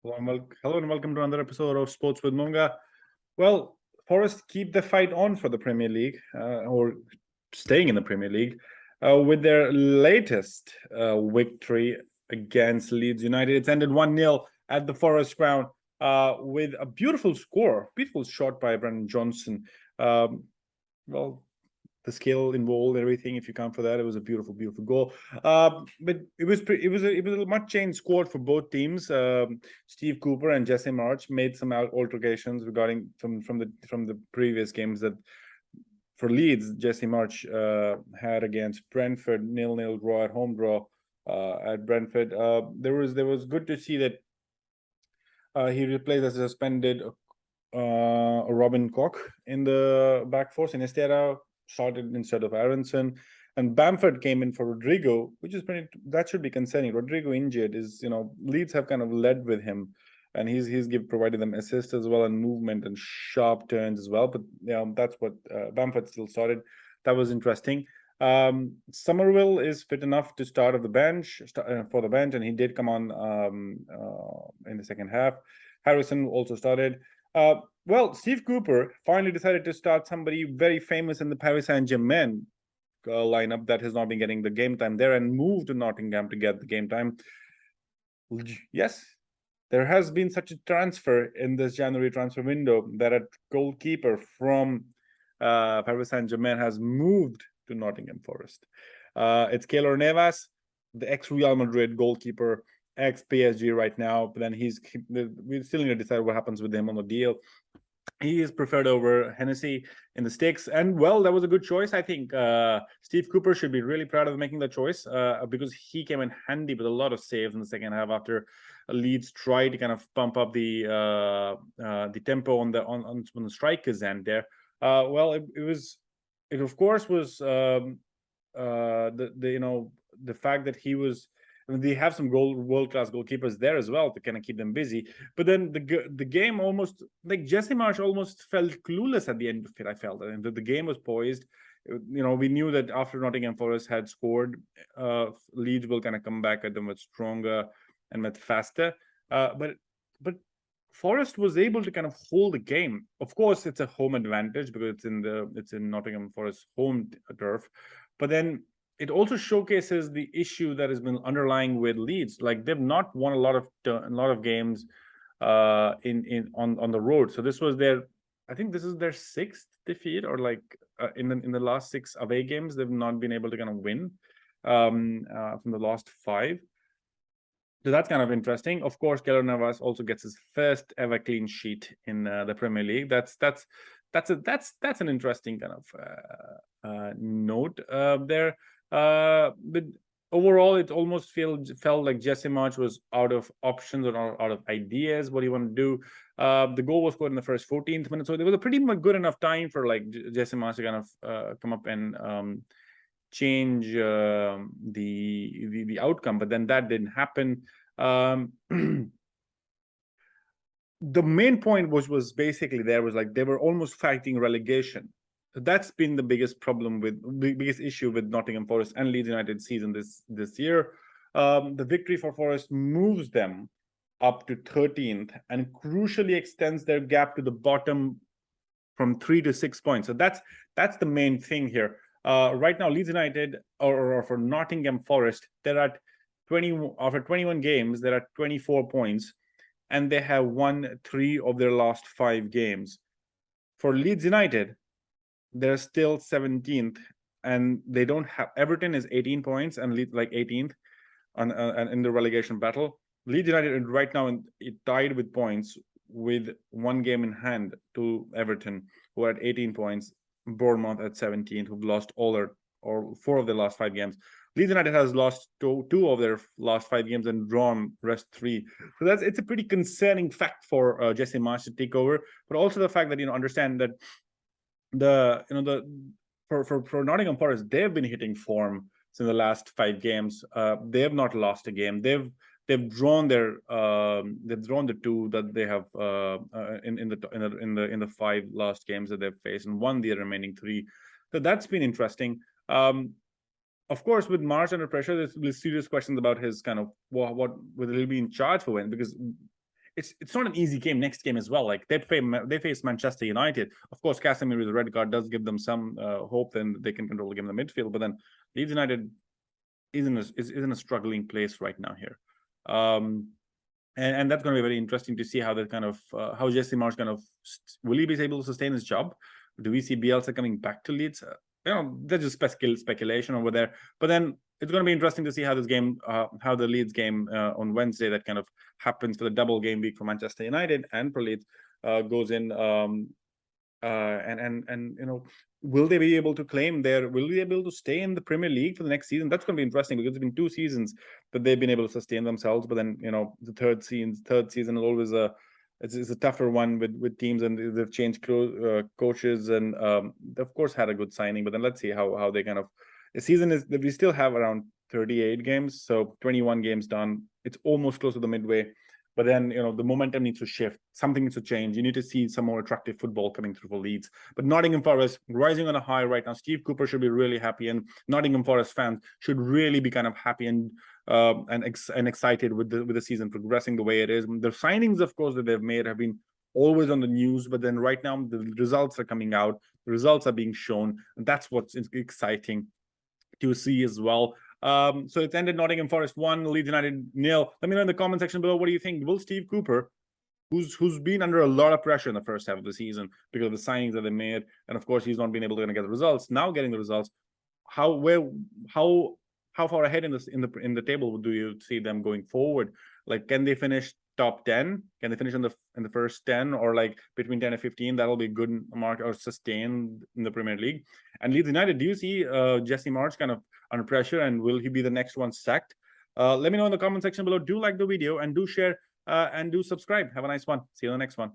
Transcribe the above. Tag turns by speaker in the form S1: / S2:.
S1: Hello and welcome to another episode of Sports with Munga. Well, Forest keep the fight on for the Premier League, or staying in the Premier League, with their latest victory against Leeds United. It's ended 1-0 at the Forest ground with a beautiful shot by Brendan Johnson. Well, the skill involved, everything. If you count for that, it was a beautiful goal. But it was a much changed squad for both teams. Steve Cooper and Jesse Marsch made some alterations regarding from the previous games. That for Leeds, Jesse Marsch had against Brentford 0-0 draw at home, draw at Brentford. There was good to see that he replaced as a suspended Robin Koch in the back four. Sinistera started instead of Aronson, and Bamford came in for Rodrigo, which is that should be concerning. Rodrigo injured is, Leeds have kind of led with him, and he's provided them assist as well and movement and sharp turns as well. But that's what Bamford still started. That was interesting. Somerville is fit enough to start for the bench, and he did come on in the second half. Harrison also started. Well, Steve Cooper finally decided to start somebody very famous in the Paris Saint-Germain lineup that has not been getting the game time there, and moved to Nottingham to get the game time. Yes, there has been such a transfer in this January transfer window that a goalkeeper from Paris Saint-Germain has moved to Nottingham Forest. It's Keylor Navas, the ex-Real Madrid goalkeeper, ex-PSG right now, but then we still need to decide what happens with him on the deal. He is preferred over Hennessy in the sticks, and well, that was a good choice. I think Steve Cooper should be really proud of making that choice because he came in handy with a lot of saves in the second half after Leeds tried to kind of pump up the tempo on the strikers' end there. Well, it of course was the fact that he was. They have some world-class goalkeepers there as well to kind of keep them busy. But then the game almost, like Jesse Marsch almost felt clueless at the end of it, I felt. And the game was poised. We knew that after Nottingham Forest had scored, Leeds will kind of come back at them with stronger and with faster. But Forest was able to kind of hold the game. Of course, it's a home advantage because it's in Nottingham Forest home turf. But then it also showcases the issue that has been underlying with Leeds. Like, they've not won a lot of games on the road. So this was I think this is their sixth defeat, or in the last six away games, they've not been able to kind of win from the last five. So that's kind of interesting. Of course, Keylor Navas also gets his first ever clean sheet in the Premier League. That's an interesting kind of note there. But overall, it almost felt like Jesse Marsch was out of options or out of ideas what he wanted to do. The goal was scored in the first 14th minute, so there was a pretty much good enough time for Jesse Marsch to kind of come up and change the outcome. But then that didn't happen. The main point was basically they were almost fighting relegation. That's been the biggest issue with Nottingham Forest and Leeds United season this year. The victory for Forest moves them up to 13th and crucially extends their gap to the bottom from 3 to 6 points. So that's the main thing here. Right now, Leeds United or for Nottingham Forest, they're at 21 games. They're at 24 points, and they have won 3 of their last 5 games. For Leeds United, they're still 17th, and they don't have. Everton is 18 points and Leeds 18th, and in the relegation battle. Leeds United right now tied with points with 1 game in hand to Everton, who are at 18 points. Bournemouth at 17th, who've lost or 4 of their last 5 games. Leeds United has lost 2 of their last 5 games and drawn rest 3. So it's a pretty concerning fact for Jesse Marsch to take over, but also the fact that understand that for Nottingham Forest, they've been hitting form in the last 5 games. They have not lost a game. They've drawn the 2 that they have in the 5 last games that they've faced, and won the remaining 3. So that's been interesting. Of course, with Marsch under pressure, there's serious questions about his kind of what whether he'll be in charge for when, because it's not an easy game next game as well. Like they face Manchester United. Of course, Casemiro's red card does give them some hope, then they can control the game in the midfield. But then Leeds United is in a struggling place right now here. And that's going to be very interesting to see how that kind of how Jesse Marsch kind of will he be able to sustain his job? Do we see Bielsa coming back to Leeds? That's just speculation over there. But then it's going to be interesting to see how this game, how the Leeds game on Wednesday that kind of happens for the double game week for Manchester United and for Leeds goes in. And will they be able to claim will they be able to stay in the Premier League for the next season? That's going to be interesting because it's been 2 seasons that they've been able to sustain themselves, but then the third season is always it's a tougher one with teams, and they've changed coaches, and of course had a good signing, but then let's see how they kind of the season is. We still have around 38 games, so 21 games done. It's almost close to the midway. But then, the momentum needs to shift. Something needs to change. You need to see some more attractive football coming through for Leeds. But Nottingham Forest rising on a high right now. Steve Cooper should be really happy, and Nottingham Forest fans should really be kind of happy and excited with the season progressing the way it is. The signings, of course, that they've made have been always on the news, but then right now the results are coming out. The results are being shown, and that's what's exciting to see as well. So it's ended Nottingham Forest 1, Leeds United 0. Let me know in the comment section below, what do you think? Will Steve Cooper, who's been under a lot of pressure in the first half of the season because of the signings that they made, and of course he's not been able to get the results, now getting the results, how far ahead in the table do you see them going forward? Like, can they finish top 10? Can they finish in the first 10, or like between 10 and 15? That'll be a good mark, or sustained in the Premier League. And Leeds United, do you see Jesse Marsch kind of under pressure, and will he be the next one sacked? Let me know in the comment section below. Do like the video and do share and do subscribe. Have a nice one. See you in the next one.